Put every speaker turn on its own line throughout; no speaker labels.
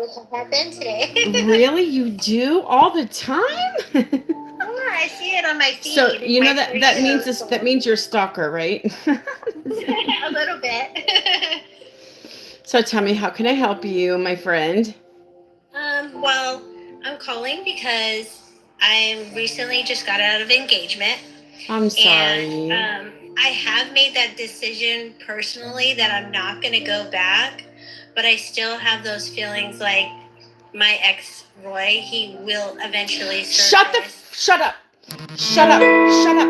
which happened today.
Really? You do all the time?
Oh, I see it on my
So
feed.
you know
My
that
For
that
You.
means this, that means you're a stalker, right?
A little bit.
So tell me, how can I help you, my friend?
Well, I'm calling because I recently just got out of engagement,
I'm
and
sorry.
I have made that decision personally that I'm not going to go back, but I still have those feelings like my ex Roy, he will eventually surface.
Shut up. Shut up. Shut up.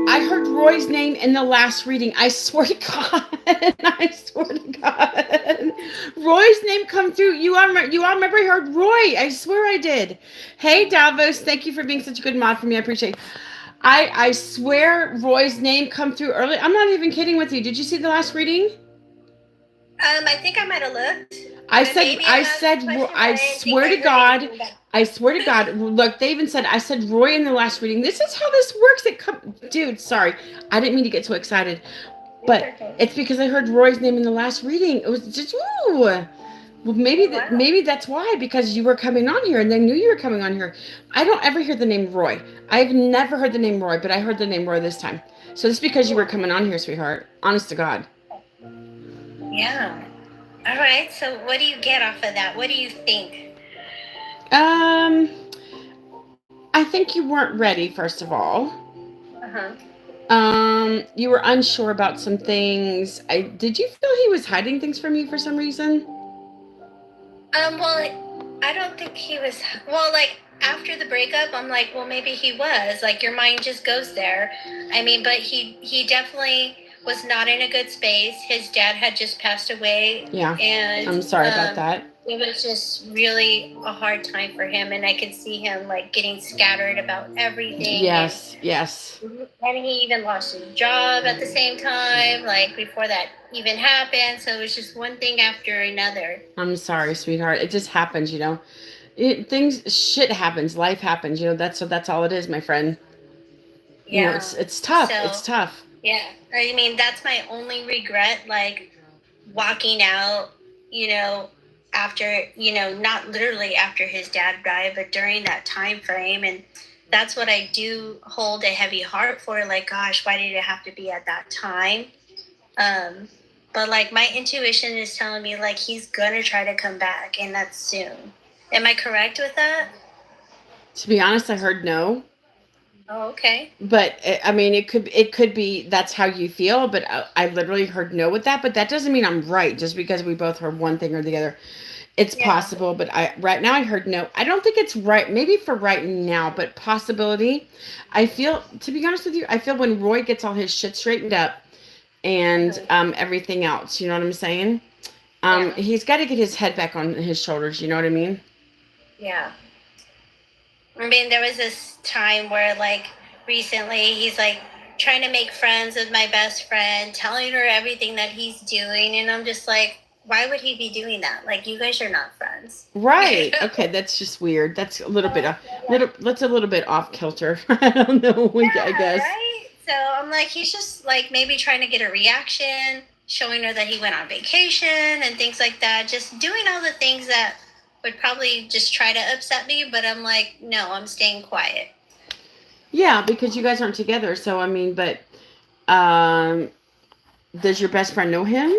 I heard Roy's name in the last reading. I swear to God. I swear to God. Roy's name come through. You all remember I heard Roy. I swear I did. Hey Davos, thank you for being such a good mod for me. I appreciate it. I swear Roy's name come through early. I'm not even kidding with you. Did you see the last reading?
I think I might have looked,
I
but
said,
maybe
I
I asked
said,
a question, but
I
I didn't think
swear
I
to
heard
God,
anything back.
I swear to God. Look, they even said, I said Roy in the last reading. This is how this works. Dude, sorry, I didn't mean to get so excited,
It's
but
okay.
it's because I heard Roy's name in the last reading. It was just, ooh. Well,
Oh wow.
maybe that's why, because you were coming on here and they knew you were coming on here. I don't ever hear the name Roy. I've never heard the name Roy, but I heard the name Roy this time. So it's because you were coming on here, sweetheart. Honest to God.
Yeah. All right. So what do you get off of that? What do you think?
Um, I think you weren't ready, first of all.
Uh-huh.
You were unsure about some things. Did you feel he was hiding things from you for some reason?
Well, I don't think he was. Well, like after the breakup, I'm like, well, maybe he was. Like your mind just goes there. I mean, but he definitely was not in a good space. His dad had just passed away,
Yeah.
and
I'm sorry about that.
it was just really a hard time for him. And I could see him like getting scattered about everything, and
Yes, yes.
he even lost his job at the same time. Like before that even happened, so it was just one thing after another.
I'm sorry, sweetheart. It just happens, you know. Shit happens, life happens, you know. That's all it is, my friend. You know,
Yeah.
it's tough. It's
So,
tough.
yeah. I mean, that's my only regret, like walking out, you know, after, not literally after his dad died, but during that time frame. And that's what I do hold a heavy heart for. Like, gosh, why did it have to be at that time? Um, but like my intuition is telling me like he's gonna try to come back and that's soon. Am I correct with that?
To be honest, I heard no.
Oh, okay.
But I mean, it could be that's how you feel. But I literally heard no with that. But that doesn't mean I'm right. Just because we both heard one thing or the other, it's
Yeah.
possible. But I right now I heard no. I don't think it's right. Maybe for right now, but possibility. I feel, to be honest with you, I feel when Roy gets all his shit straightened up and
Mhm.
everything else. You know what I'm saying?
Yeah.
He's got to get his head back on his shoulders. You know what I mean?
Yeah. I mean, there was this time where, like, recently he's like trying to make friends with my best friend, telling her everything that he's doing. And I'm just like, why would he be doing that? Like, you guys are not friends. You
Right.
know?
Okay. That's just weird. That's a little bit, that's a little bit off kilter. I don't know. I
Yeah,
guess.
right? So I'm like, he's just like maybe trying to get a reaction, showing her that he went on vacation and things like that. Just doing all the things that would probably just try to upset me. But I'm like, no, I'm staying quiet.
Yeah, because you guys aren't together. So I mean, but um, does your best friend know him?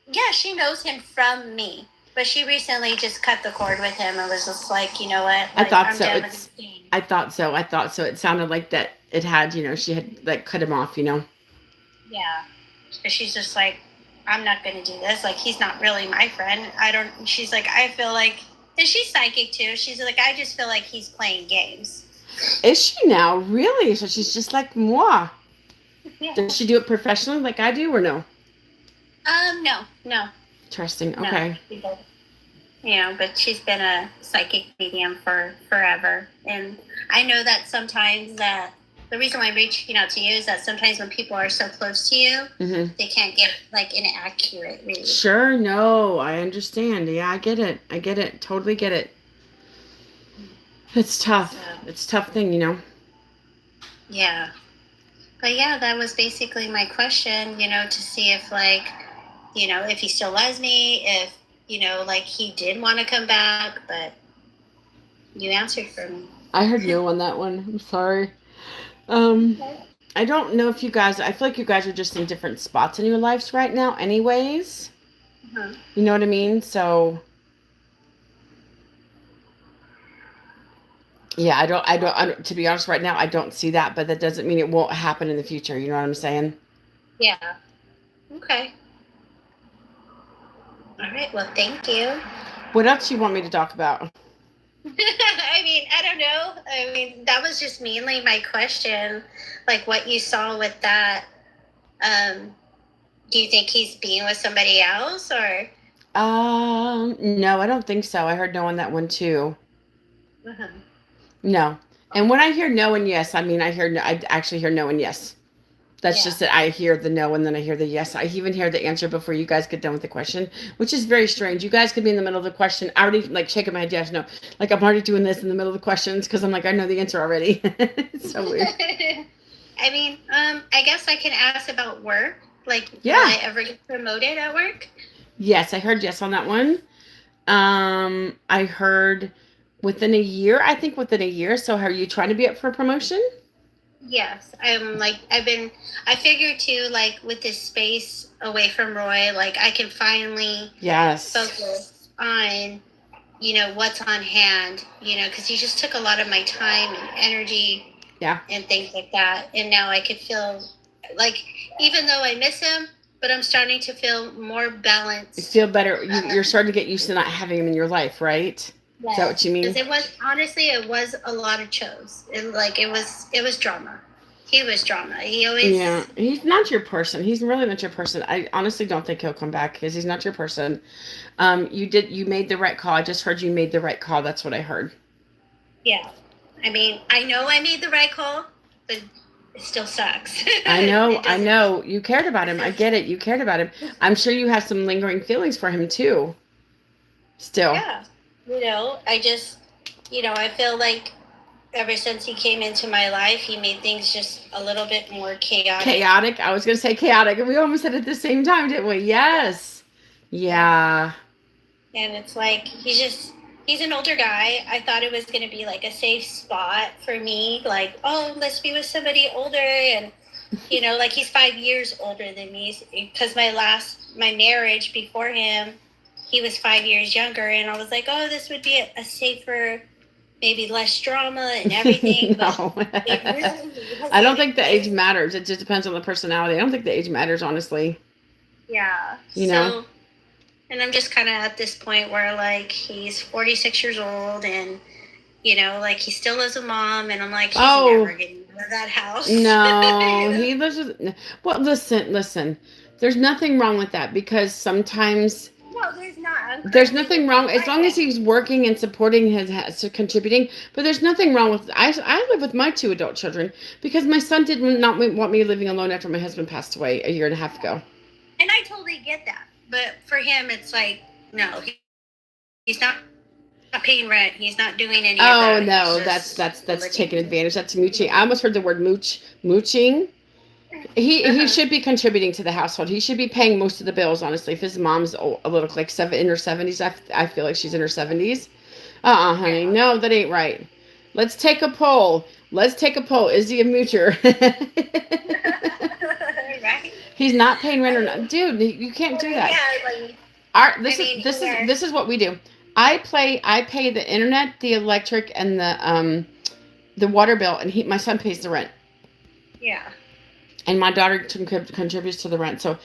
Yeah, she knows him from me. But she recently just cut the cord with him and was just like, you know what?
I
Like,
thought
I'm
so.
done with this game.
I thought so. I thought so. It sounded like that. It had, she had like cut him off.
Yeah. But she's just like, I'm not going to do this. Like, he's not really my friend. I don't, she's like, I feel like, and she's psychic too. She's like, I just feel like he's playing games.
Is she now really? So she's just like moi.
Yeah.
Does she do it professionally like I do, or no?
No, no,
Interesting.
no.
Okay.
She doesn't. But she's been a psychic medium for forever. And I know that sometimes that the reason why I'm reaching out to you is that sometimes when people are so close to you,
Mm-hmm.
they can't get like an accurate read.
Sure. No, I understand. Yeah, I get it. I get it. Totally get it. It's tough.
So,
It's a tough thing.
yeah. But yeah, that was basically my question, to see if like, if he still loves me, if you know, like he did want to come back, but you answered for me.
I heard no on that one. I'm sorry. I don't know if you guys, I feel like you guys are just in different spots in your lives right now, anyways.
Uh-huh.
You know what I mean? So, yeah, I don't, to be honest, right now, I don't see that, but that doesn't mean it won't happen in the future. You know what I'm saying?
Yeah. Okay. All right. Well, thank you.
What else you want me to talk about?
I mean, I don't know. I mean, that was just mainly my question. Like what you saw with that. Um, do you think he's being with somebody else or?
No, I don't think so. I heard no on that one too.
Uh-huh.
No. And when I hear no and yes, I mean, I actually hear no and yes. That's
Yeah.
just that I hear the no and then I hear the yes. I even hear the answer before you guys get done with the question, which is very strange. You guys could be in the middle of the question, I already like shaking my head yes, no. Like I'm already doing this in the middle of the questions because I'm like, I know the answer already. It's so weird.
I mean, I guess I can ask about work. Like, will
Yeah.
I ever get promoted at work?
Yes, I heard yes on that one. I heard within a year, I think within a year. So are you trying to be up for a promotion?
Yes, I'm like I figured too, like with this space away from Roy, like I can finally
Yes.
focus on, you know, what's on hand, you know, because he just took a lot of my time and energy
Yeah.
and things like that. And now I could feel like, even though I miss him, but I'm starting to feel more
You
balanced.
feel better. You're starting to get used to not having him in your life, right? Is that what
Yes,
you
because
mean?
it was honestly, it was a lot of chose. It was drama. He was drama. He
Yeah,
always.
he's not your person. He's really not your person. I honestly don't think he'll come back because he's not your person. You made the right call. I just heard you made the right call. That's what I heard.
Yeah. I mean, I know I made the right call, but it still sucks.
I
It doesn't.
know. You cared about him. I get it. You cared about him. I'm sure you have some lingering feelings for him too. Still.
Yeah. You know, I just, you know, I feel like ever since he came into my life, he made things just a little bit more chaotic.
Chaotic. I was gonna say chaotic. We almost said it at the same time, didn't we? Yes.
Yeah.
Yeah.
And it's like, he's an older guy. I thought it was going to be like a safe spot for me. Like, oh, let's be with somebody older. And, you know, like he's 5 years older than me because my marriage before him, he was 5 years younger. And I was like, oh, this would be a safer, maybe less drama and everything. But
No.
it really
I don't
wasn't.
think the age matters. It just depends on the personality. I don't think the age matters, honestly.
Yeah.
You know?
So, and I'm just kind of at this point where like he's 46 years old and, you know, like he still lives with mom, and I'm like, he's
Oh,
never getting out of that house.
no. He lives with. Well, listen. There's nothing wrong with that because sometimes
No, there's not. I'm
there's
currently
nothing
living
wrong
with
as
my
long as
family.
he's working and supporting his contributing. But there's nothing wrong with. I live with my two adult children because my son did not want me living alone after my husband passed away a year and a half ago.
And I totally get that. But for him, it's like, no, he's not paying rent. He's not doing any of
Oh
that. He's
no,
just
that's
living.
taking advantage. That's mooching. I almost heard the word mooching. He
Uh-huh.
should be contributing to the household. He should be paying most of the bills. Honestly, if his mom's a little like in her 70s, I feel like she's in her 70s. Honey,
Yeah.
no, that ain't right. Let's take a poll. Let's take a poll. Is he a moocher?
Right?
He's not paying rent
I
or
mean,
not, dude. You can't do that.
yeah, like,
Our
I mean, here.
this is what we do. I pay the internet, the electric, and the water bill, and my son pays the rent,
Yeah.
and my daughter contributes to the rent. So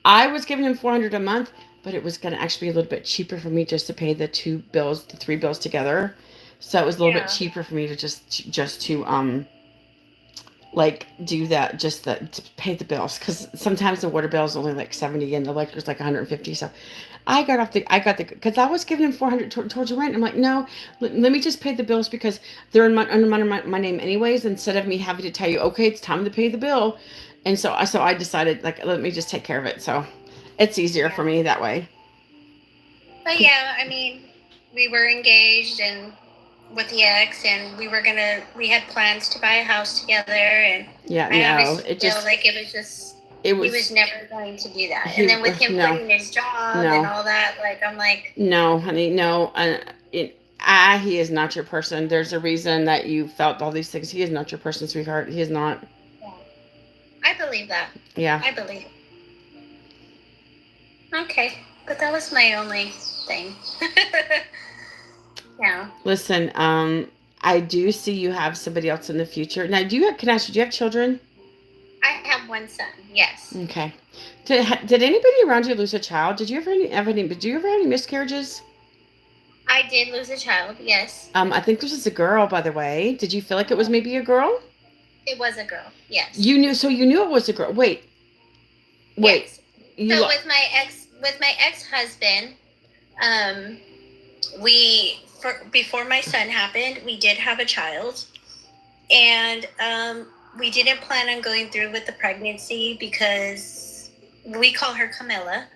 I was giving him 400 a month, but it was going to actually be a little bit cheaper for me just to pay the the three bills together. So it was a little bit
Yeah.
cheaper for me to just to like do that, just to pay the bills, because sometimes the water bill is only like 70 and the electric's like 150. So I got the because I was giving him 400 towards the rent. I'm like, no, let me just pay the bills because they're under my name anyways, instead of me having to tell you, okay, it's time to pay the bill. And so I decided, like, let me just take care of it. So it's easier for
Yeah.
me that way.
But yeah, I mean, we were engaged and with the ex, and we had plans to buy a house together, and
Yeah,
I
no,
honestly feel like it was just
It
he was never going to do that. And then with him quitting his job and all that, like, I'm like,
no, honey, no. He is not your person. There's a reason that you felt all these things. He is not your person, sweetheart. He is not.
Yeah. I believe that.
Yeah.
I believe it. Okay. But that was my only thing. Yeah.
Listen, I do see you have somebody else in the future. Now, can I ask you, do you have children?
I have one son, yes.
Okay. Did anybody around you lose a child? Did you ever have any miscarriages?
I did lose a child, yes.
I think this is a girl, by the way. Did you feel like it was maybe a girl?
It was a girl, yes.
You knew it was a girl. Wait.
Yes. So with my ex-husband, before my son happened, we did have a child, and we didn't plan on going through with the pregnancy because we call her Camilla,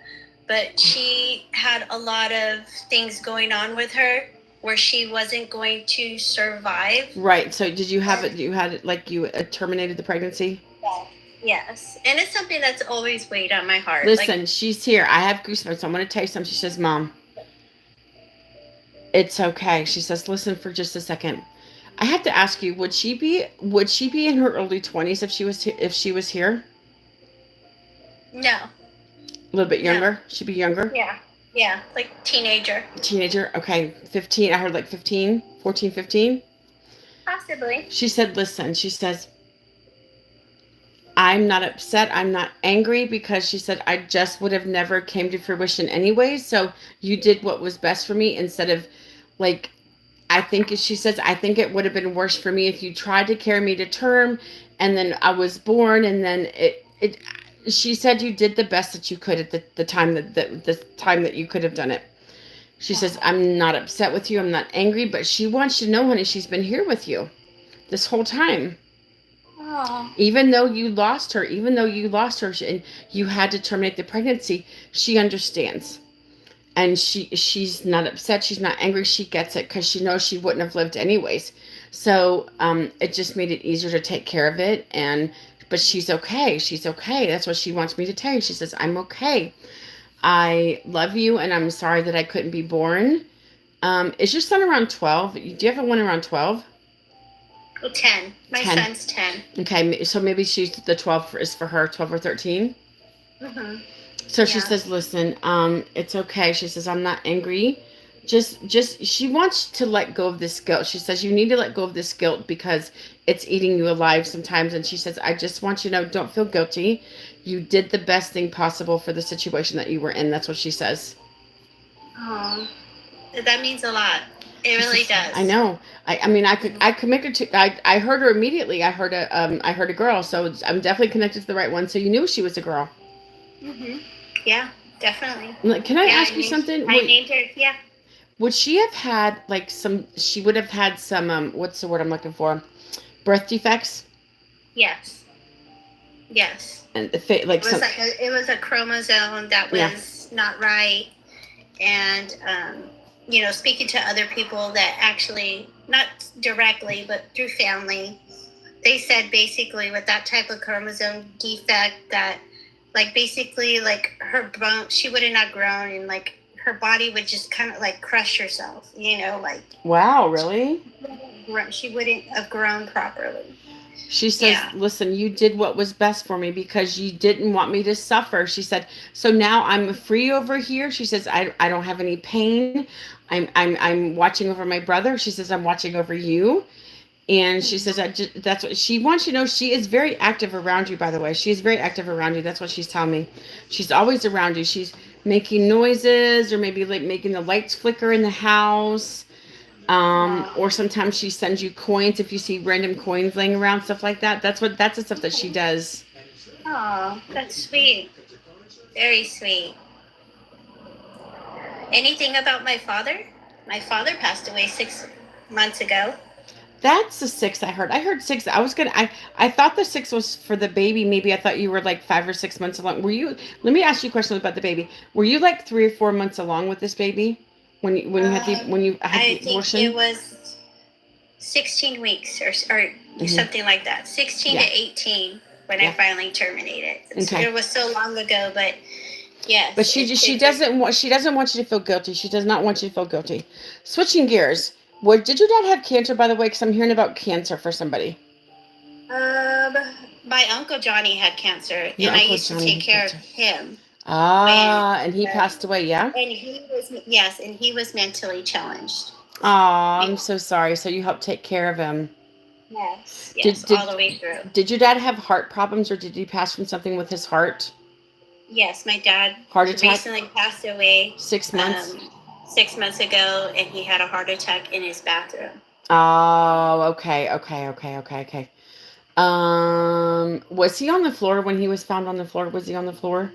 but she had a lot of things going on with her where she wasn't going to survive.
Right. So did you have it? You had it like you terminated the pregnancy?
Yes. And it's something that's always weighed on my heart.
Listen, she's here. I have goosebumps. So I'm going to tell you something. She says, Mom, it's okay. She says, listen for just a second. I have to ask you, would she be in her early 20s if she was here?
No.
A little bit younger? No. She'd be younger?
Yeah, like teenager.
Teenager? Okay, 15. I heard like 15, 14, 15?
Possibly.
She said, listen, she says, I'm not upset. I'm not angry because she said, I just would have never came to fruition anyway. So you did what was best for me instead of like, she says, I think it would have been worse for me if you tried to carry me to term and then I was born and then she said you did the best that you could at the time that you could have done it. She says, I'm not upset with you. I'm not angry, but she wants you to know, honey, she's been here with you this whole time.
Oh.
Even though you lost her and you had to terminate the pregnancy, she understands. And she's not upset. She's not angry. She gets it because she knows she wouldn't have lived anyways. So it just made it easier to take care of it. But she's okay. She's okay. That's what she wants me to tell you. She says, I'm okay. I love you, and I'm sorry that I couldn't be born. Is your son around 12? Do you have one around 12?
10. My
10.
Son's 10.
Okay, so maybe the 12 is for her, 12 or 13?
Mm-hmm.
So she says, listen, it's okay. She says, I'm not angry. Just she wants to let go of this guilt. She says, you need to let go of this guilt because it's eating you alive sometimes. And she says, I just want you to know, don't feel guilty. You did the best thing possible for the situation that you were in. That's what she says.
Oh, that means a lot. It really does.
I know. I mean, I connected to. I heard her immediately. I heard a girl. So I'm definitely connected to the right one. So you knew she was a girl.
Mhm. Yeah, definitely.
Can I ask you something?
I named her. Yeah.
Would she have had she would have had some, what's the word I'm looking for? Birth defects?
Yes. Yes.
And
it was a chromosome that was not right. And, speaking to other people that actually, not directly, but through family, they said basically with that type of chromosome defect that, basically, her bone, she would have not grown and, her body would just kind of, crush herself,
Wow, really?
She wouldn't have grown properly.
She says, listen, you did what was best for me because you didn't want me to suffer. She said, so now I'm free over here. She says, I don't have any pain. I'm watching over my brother. She says, I'm watching over you. And she says, that's what she wants you to know. She is very active around you, by the way. She is very active around you. That's what she's telling me. She's always around you. She's making noises or maybe making the lights flicker in the house. Or sometimes she sends you coins if you see random coins laying around, stuff like that. That's the stuff that she does.
Oh, that's sweet. Very sweet. Anything about my father? My father passed away 6 months ago.
That's the 6 I heard. I heard 6. I thought the 6 was for the baby. Maybe I thought you were 5 or 6 months along. Let me ask you a question about the baby. Were you 3 or 4 months along with this baby when you had the abortion?
I think it was 16 weeks or something like that. 16 to 18 when I finally terminated.
Okay.
It was so long ago, but yes.
But she doesn't want you to feel guilty. She does not want you to feel guilty. Switching gears. Did your dad have cancer, by the way? Because I'm hearing about cancer for somebody.
My Uncle Johnny had cancer,
Your
and I
Uncle
used
Johnny
to take
had
care
cancer.
of him.
And he passed away, yeah?
And he was mentally challenged.
I'm so sorry. So you helped take care of him.
Yes,
Did
all the way through.
Did your dad have heart problems, or did he pass from something with his heart?
Yes, my dad
Heart attack?
recently passed away.
6 months?
6 months ago, and he had a heart attack in his bathroom.
Oh, okay. Was he on the floor when he was found on the floor? Was he on the floor?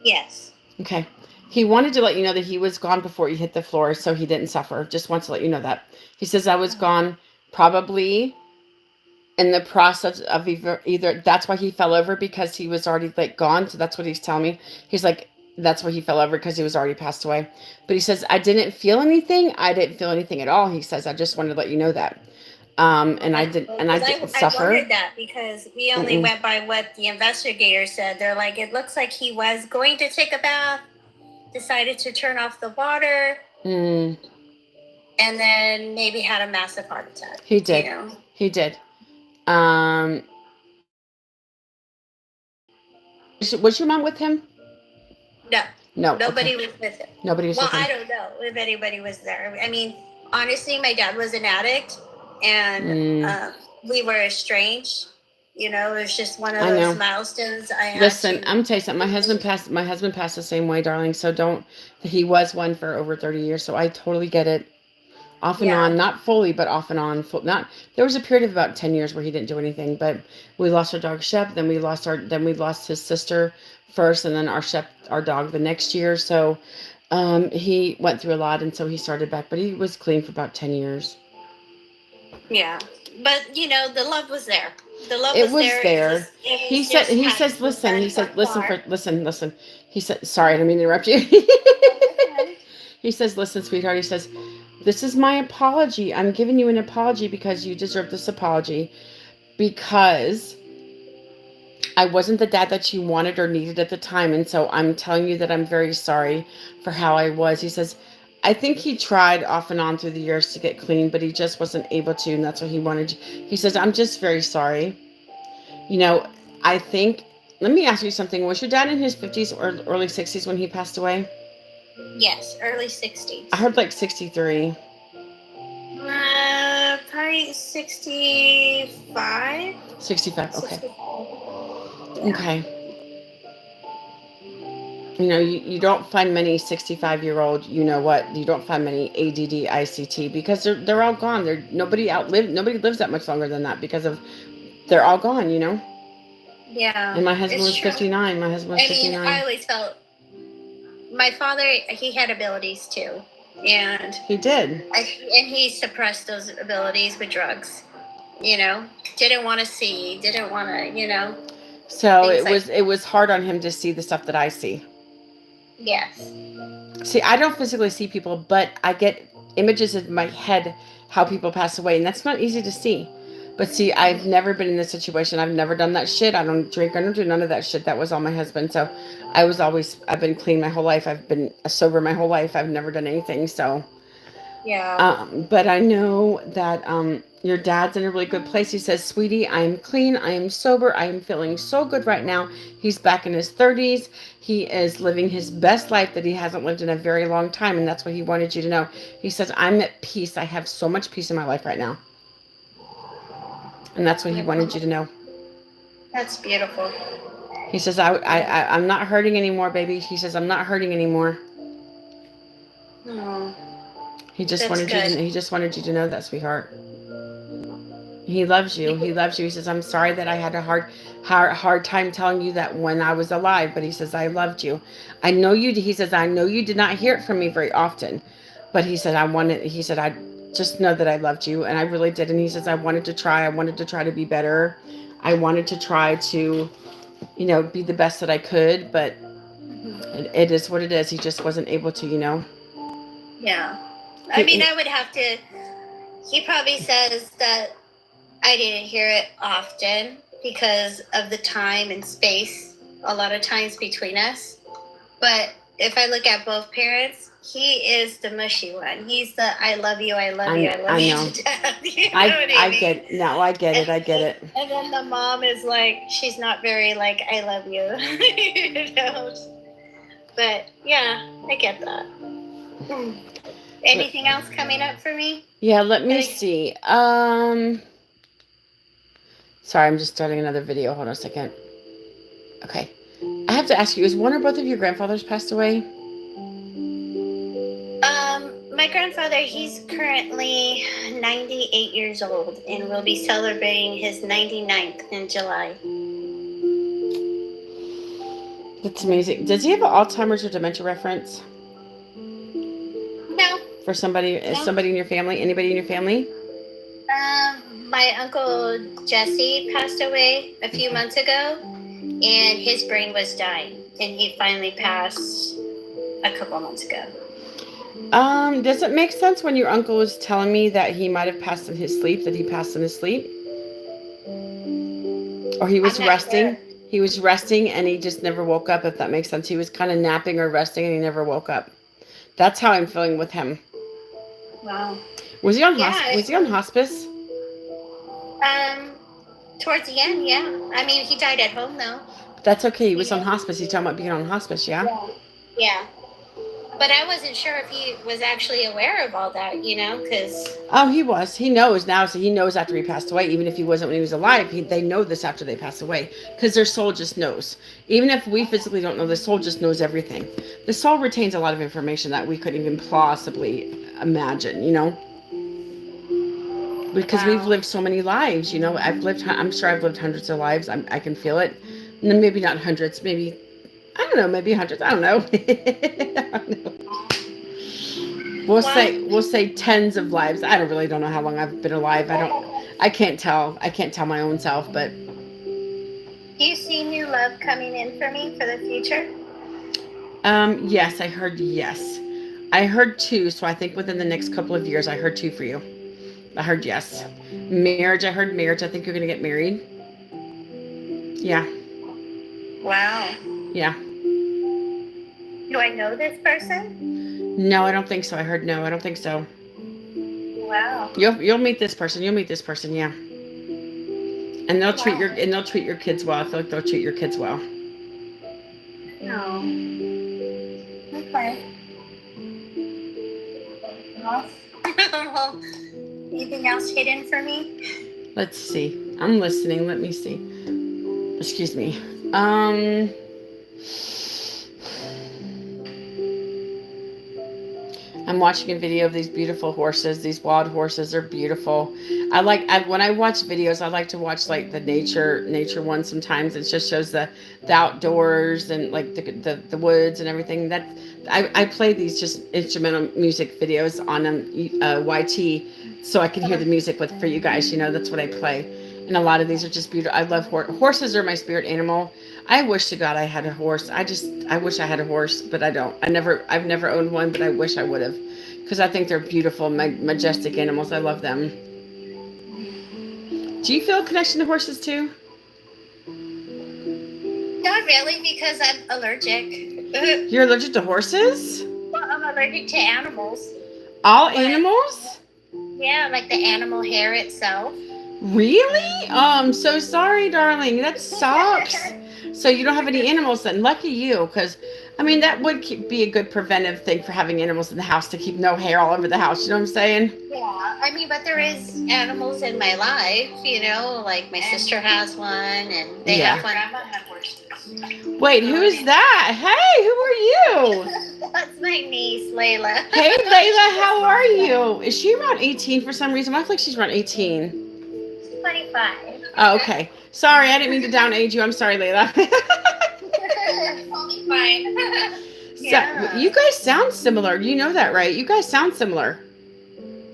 Yes.
Okay. He wanted to let you know that he was gone before he hit the floor, so he didn't suffer. Just wants to let you know that. He says, I was gone probably in the process of either that's why he fell over, because he was already like gone. So that's what he's telling me. He's like, that's why he fell over, because he was already passed away. But he says, I didn't feel anything. I didn't feel anything at all. He says, I just wanted to let you know that. And I didn't suffer.
I wondered that because we only went by what the investigator said. They're like, it looks like he was going to take a bath, decided to turn off the water, and then maybe had a massive heart attack.
He did.
You know?
He did. Was your mom with him? No.
Nobody was with him.
Nobody was with him.
Well, I don't know if anybody was there. I mean, honestly, my dad was an addict, and we were estranged. You know, it was just one of those milestones I had.
Listen, I'm gonna tell you something. My husband passed the same way, darling. So he was one for over 30 years. So I totally get it. Off and on, not fully, but off and on. There was a period of about 10 years where he didn't do anything, but we lost our dog Shep, then we lost his sister first, and then our dog the next year. So he went through a lot, and so he started back, but he was clean for about 10 years.
Yeah. But you know, the love was there. The love
was
there.
He says, listen. He said, sorry, I didn't mean to interrupt you. He says, listen, sweetheart. He says, this is my apology. I'm giving you an apology because you deserve this apology, because I wasn't the dad that you wanted or needed at the time. And so I'm telling you that I'm very sorry for how I was. He says, I think he tried off and on through the years to get clean, but he just wasn't able to. And that's what he wanted. He says, I'm just very sorry. You know, I think, let me ask you something. Was your dad in his 50s or early 60s when he passed away?
Yes, early 60s.
I heard like 63.
Probably 65.
65, okay.
65. Yeah.
Okay. You know, you don't find many 65-year-old, you don't find many ADD, ICT, because they're all gone. Nobody lives that much longer than that because they're all gone, you know?
Yeah.
And my husband was 59.
I always felt my father, he had abilities too. And
he did.
And he suppressed those abilities with drugs. You know, didn't want to see, didn't want to, you know.
So it was hard on him to see the stuff that I see.
Yes.
See, I don't physically see people, but I get images in my head how people pass away, and that's not easy to see. But see, I've never been in this situation. I've never done that shit. I don't drink. I don't do none of that shit. That was all my husband. So I've been clean my whole life. I've been sober my whole life. I've never done anything. So
yeah.
But I know that your dad's in a really good place. He says, sweetie, I am clean. I am sober. I am feeling so good right now. He's back in his 30s. He is living his best life that he hasn't lived in a very long time. And that's what he wanted you to know. He says, I'm at peace. I have so much peace in my life right now. And that's what he wanted you to know.
That's beautiful.
He says, I'm not hurting anymore, baby. He says, I'm not hurting anymore.
Oh.
He just wanted you to know that, sweetheart. He loves you. He loves you. He says, I'm sorry that I had a hard time telling you that when I was alive, but he says, I loved you. He says, I know you did not hear it from me very often, but he said, I just know that I loved you, and I really did. And he says, I wanted to try to be better. I wanted to try to, be the best that I could, but it is what it is. He just wasn't able to,
Yeah. I mean, I would have to, he probably says that I didn't hear it often, because of the time and space a lot of times between us. But if I look at both parents, he is the mushy one. He's the I love you, I love you, I love you to death. You know what I mean?
get it. No, I get it. I get it.
And then the mom is like, she's not very like, I love you. You know? But yeah, I get that. Anything else coming up for me?
Yeah, let me see. Sorry, I'm just starting another video. Hold on a second. Okay. I have to ask you, is one or both of your grandfathers passed away?
My grandfather, he's currently 98 years old and will be celebrating his 99th in July.
That's amazing. Does he have an Alzheimer's or dementia reference?
No.
For somebody in your family? Anybody in your family?
My uncle Jesse passed away a few months ago, and his brain was dying, and he finally passed a couple months ago.
Does it make sense when your uncle was telling me that he might have passed in his sleep, that he passed in his sleep? Or he was resting? Sure. He was resting and he just never woke up, if that makes sense. He was kind of napping or resting and he never woke up. That's how I'm feeling with him.
Wow.
Was he on hospice?
Towards the end, yeah. I mean, he died at home though.
That's okay. He was on hospice. He's talking about being on hospice, yeah?
Yeah. But I wasn't sure if he was actually aware of all that, you know, because...
Oh, he was. He knows now. So he knows after he passed away. Even if he wasn't when he was alive, they know this after they pass away. Because their soul just knows. Even if we physically don't know, the soul just knows everything. The soul retains a lot of information that we couldn't even possibly imagine, you know? Because we've lived so many lives, you know? I'm sure I've lived hundreds of lives. I can feel it. Maybe not hundreds, maybe... I don't know, maybe hundreds. I don't know. We'll say tens of lives. I don't know how long I've been alive. I can't tell. I can't tell my own self, but.
Do you see new love coming in for me for the future?
Yes, I heard yes. I heard 2, so I think within the next couple of years I heard 2 for you. I heard yes. Marriage, I heard marriage. I think you're gonna get married. Yeah.
Wow.
Yeah.
Do I know this person?
No, I don't think so. I heard no. I don't think so.
Wow.
You'll meet this person. You'll meet this person. Yeah. And they'll treat your kids well. I feel like they'll treat your kids well.
No. Okay. Anything else hidden for me?
Let's see. I'm listening. Let me see. Excuse me. I'm watching a video of these beautiful horses. These wild horses are beautiful. When I watch videos, I like to watch like the nature ones sometimes. It just shows the outdoors and like the woods and everything. That I play these just instrumental music videos on YT so I can hear the music for you guys. You know, that's what I play. And a lot of these are just beautiful. I love horses are my spirit animal. I wish to God I had a horse. I wish I had a horse, but I don't. I've never owned one, but I wish I would have. Because I think they're beautiful, majestic animals. I love them. Do you feel a connection to horses too?
Not really, because I'm allergic.
You're allergic to horses?
Well, I'm allergic to animals.
All animals?
Yeah, like the animal hair itself.
Really? Oh, I'm so sorry, darling. That sucks. So you don't have any animals then. Lucky you, because, I mean, that would be a good preventive thing for having animals in the house to keep no hair all over the house. You know what I'm saying?
Yeah. I mean, but there is animals in my life, you know, like my sister has one, and they have one. Grandma had horses.
Wait, who is that? Hey, who are you?
That's my niece, Layla.
Hey, Layla, how are you? Is she around 18 for some reason? I feel like she's around 18.
25.
Oh, okay. Sorry, I didn't mean to down age you. I'm sorry, Layla.
Totally fine.
Yeah. So, you guys sound similar. You know that, right? You guys sound similar.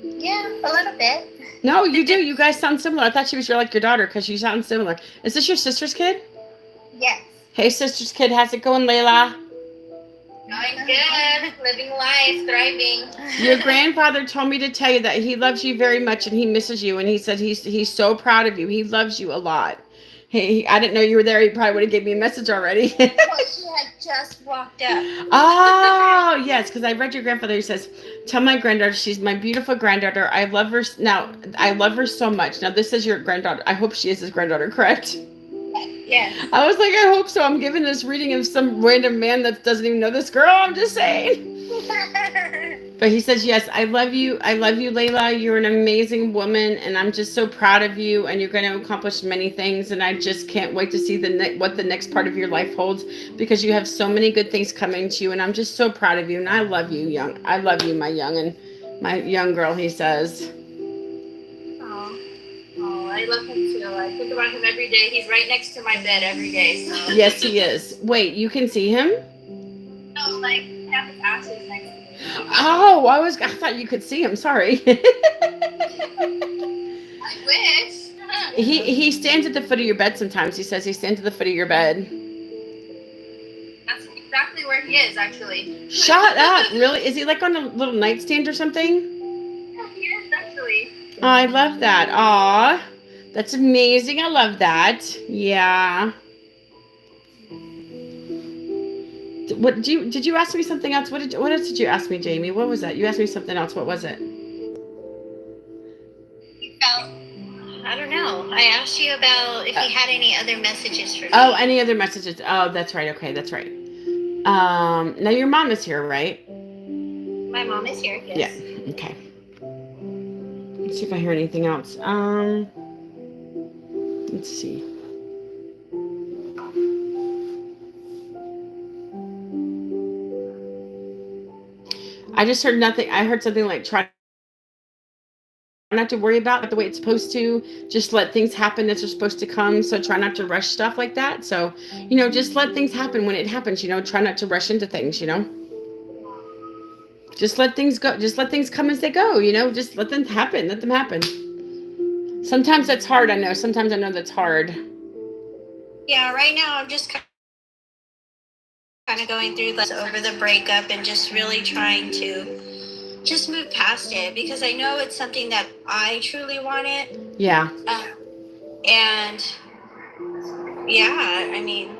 Yeah, a little bit.
No, you do. You guys sound similar. I thought she was your daughter because you sound similar. Is this your sister's kid?
Yes.
Hey, sister's kid. How's it going, Layla?
Going good. Living life. Thriving.
Your grandfather told me to tell you that he loves you very much and he misses you. And he said he's so proud of you. He loves you a lot. Hey, I didn't know you were there. He probably would have gave me a message already.
Well, she had just walked up.
Oh, yes, because I read your grandfather. He says, tell my granddaughter she's my beautiful granddaughter. I love her. Now, I love her so much. Now, this is your granddaughter. I hope she is his granddaughter, correct?
Yes.
I was like, I hope so. I'm giving this reading of some random man that doesn't even know this girl. I'm just saying. But he says, yes, I love you. I love you, Layla. You're an amazing woman, and I'm just so proud of you, and you're going to accomplish many things, and I just can't wait to see what the next part of your life holds, because you have so many good things coming to you, and I'm just so proud of you, and I love you, I love you, my young girl, he says.
Oh, I love him too. I think about him every day. He's right next to my bed every day. So.
Yes, he is. Wait, you can see him?
No, like, have his ashes next to me.
Oh, I thought you could see him. Sorry.
I wish.
He stands at the foot of your bed sometimes. He says he stands at the foot of your bed.
That's exactly where he is, actually.
Shut up. Really? Is he like on a little nightstand or something?
Yeah, he is, actually.
Oh, I love that. Aw. That's amazing. I love that. Yeah. Did you ask me something else? What else did you ask me, Jamie? What was that? You asked me something else. What was it?
I don't know. I asked you about if you had any other messages for me.
Oh, any other messages? Oh, that's right. Okay, that's right. Now your mom is here, right?
My mom is here, yes.
Yeah. Okay. Let's see if I hear anything else. Let's see. I just heard nothing. I heard something like try not to worry about it the way it's supposed to. Just let things happen that are supposed to come. So try not to rush stuff like that. So, just let things happen when it happens, try not to rush into things, Just let things go. Just let things come as they go, Just let them happen. Let them happen. Sometimes that's hard, I know. Sometimes I know that's hard.
Yeah, right now I'm just kind of going through over the breakup and just really trying to just move past it, because I know it's something that I truly wanted.
Yeah.
And yeah, I mean,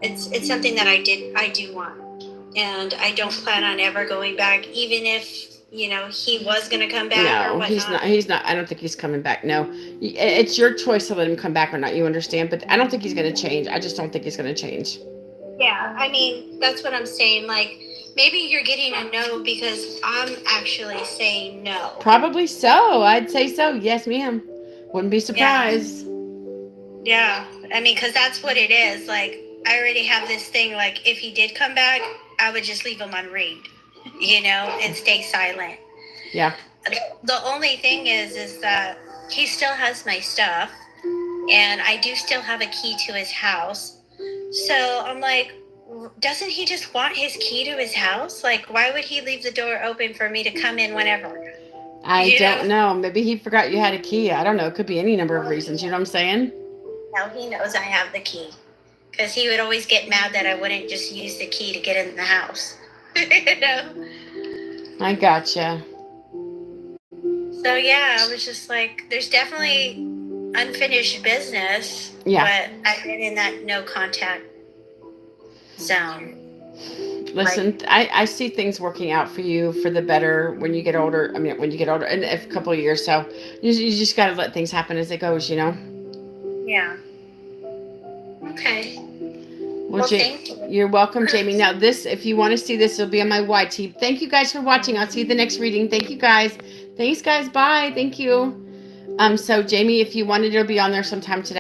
it's something that I do want, and I don't plan on ever going back, even if he was going to come back.
No, he's not. I don't think he's coming back. No, it's your choice to let him come back or not. You understand? But I don't think he's going to change. I just don't think he's going to change.
Yeah, I mean, that's what I'm saying. Like, maybe you're getting a no because I'm actually saying no.
Probably so. I'd say so. Yes, ma'am. Wouldn't be surprised.
Yeah. I mean, because that's what it is. Like, I already have this thing. Like, if he did come back, I would just leave him on read, and stay silent.
Yeah.
The only thing is that he still has my stuff, and I do still have a key to his house. So I'm like, doesn't he just want his key to his house? Like, why would he leave the door open for me to come in whenever?
I don't know. Maybe he forgot you had a key. I don't know. It could be any number of reasons. You know what I'm saying?
No, he knows I have the key. Because he would always get mad that I wouldn't just use the key to get in the house.
I gotcha.
So, yeah, I was just like, there's definitely unfinished business.
Yeah.
But I've been in that no contact zone.
Listen, I see things working out for you for the better when you get older. I mean, when you get older, in a couple of years. So you just got to let things happen as it goes,
Yeah. Okay.
Well, thank you. You're welcome, Jamie. Now, if you want to see this, it'll be on my YT. Thank you guys for watching. I'll see you the next reading. Thank you, guys. Thanks, guys. Bye. Thank you. So, Jamie, if you wanted, it'll be on there sometime today.